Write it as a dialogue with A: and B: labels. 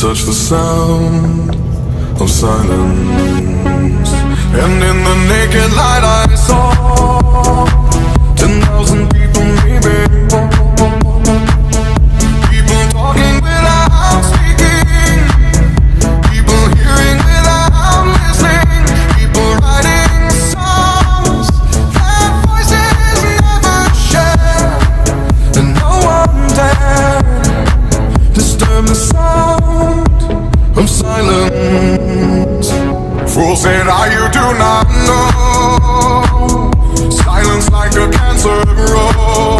A: touch the sound of silence, and in the naked light I saw 10,000 people, maybe people talking without speaking, people hearing without listening, people writing songs that voices never share, and no one dared disturb the sound of silence. Fools said, you do not know. Silence like a cancer grows.